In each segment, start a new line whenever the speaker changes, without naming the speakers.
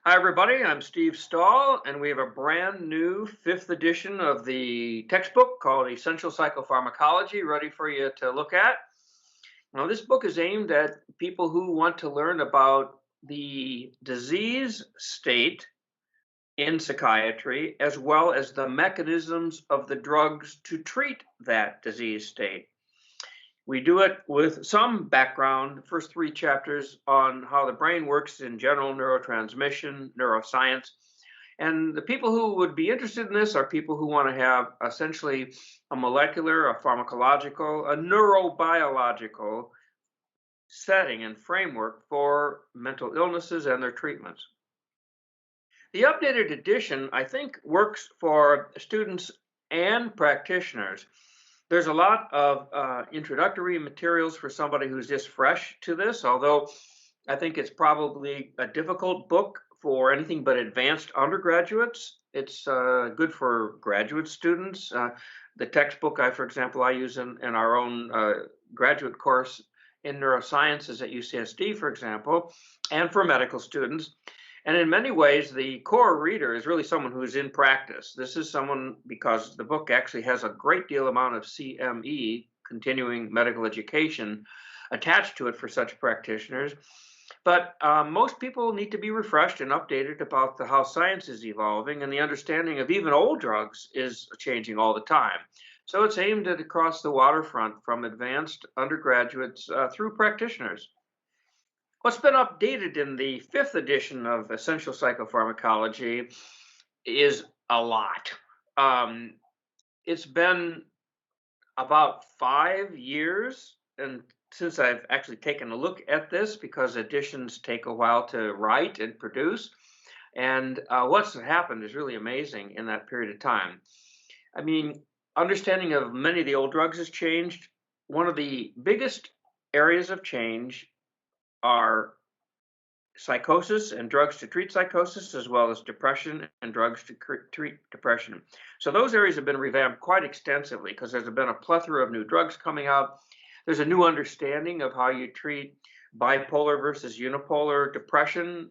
Hi, everybody. I'm Steve Stahl, and we have a brand new fifth edition of the textbook called Essential Psychopharmacology ready for you to look at. Now, this book is aimed at people who want to learn about the disease state in psychiatry, as well as the mechanisms of the drugs to treat that disease state. We do it with some background, first three chapters on how the brain works in general neurotransmission, neuroscience. And the people who would be interested in this are people who want to have essentially a molecular, a pharmacological, a neurobiological setting and framework for mental illnesses and their treatments. The updated edition, I think, works for students and practitioners. There's a lot of introductory materials for somebody who's just fresh to this, although I think it's probably a difficult book for anything but advanced undergraduates. It's good for graduate students. The textbook, for example, I use in our own graduate course in neurosciences at UCSD, for example, and for medical students. And in many ways, the core reader is really someone who's in practice. This is someone, because the book actually has a great deal amount of CME, continuing medical education, attached to it for such practitioners. But most people need to be refreshed and updated about how science is evolving, and the understanding of even old drugs is changing all the time. So it's aimed at across the waterfront from advanced undergraduates through practitioners. What's been updated in the fifth edition of Essential Psychopharmacology is a lot. It's been about 5 years, and since I've actually taken a look at this, because editions take a while to write and produce, and what's happened is really amazing in that period of time. I mean, understanding of many of the old drugs has changed. One of the biggest areas of change are psychosis and drugs to treat psychosis, as well as depression and drugs to treat depression. So those areas have been revamped quite extensively because there's been a plethora of new drugs coming out. There's a new understanding of how you treat bipolar versus unipolar depression.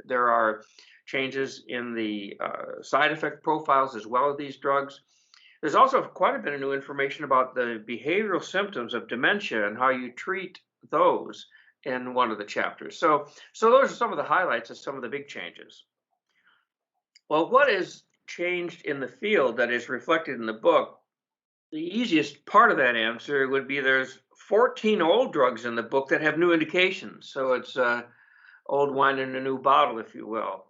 There are changes in the side effect profiles as well of these drugs. There's also quite a bit of new information about the behavioral symptoms of dementia and how you treat those in one of the chapters. So those are some of the highlights of some of the big changes. Well, what is changed in the field that is reflected in the book? The easiest part of that answer would be there's 14 old drugs in the book that have new indications. So it's old wine in a new bottle, if you will.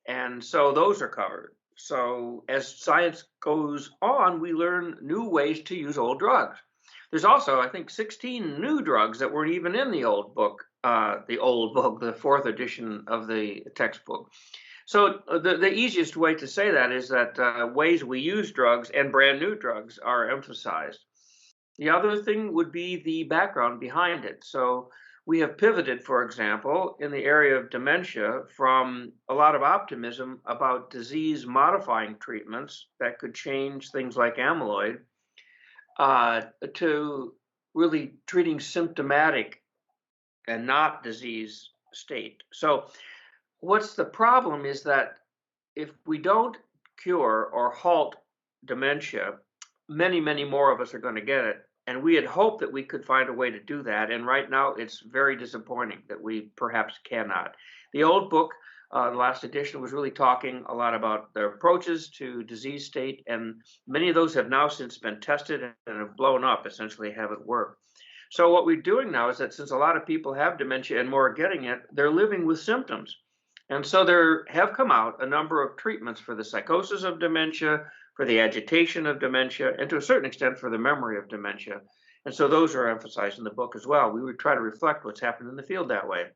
And so those are covered. So as science goes on, we learn new ways to use old drugs. There's also, I think, 16 new drugs that weren't even in the old book, the fourth edition of the textbook. So the easiest way to say that is that ways we use drugs and brand new drugs are emphasized. The other thing would be the background behind it. So we have pivoted, for example, in the area of dementia from a lot of optimism about disease modifying treatments that could change things like amyloid to really treating symptomatic and not disease state. So what's the problem is that if we don't cure or halt dementia, many, many more of us are going to get it. And we had hoped that we could find a way to do that. And right now, it's very disappointing that we perhaps cannot. The old book, the last edition, was really talking a lot about the approaches to disease state. And many of those have now since been tested and have blown up, essentially haven't worked. So what we're doing now is that since a lot of people have dementia and more are getting it, they're living with symptoms. And so there have come out a number of treatments for the psychosis of dementia, for the agitation of dementia, and to a certain extent for the memory of dementia. And so those are emphasized in the book as well. We would try to reflect what's happened in the field that way.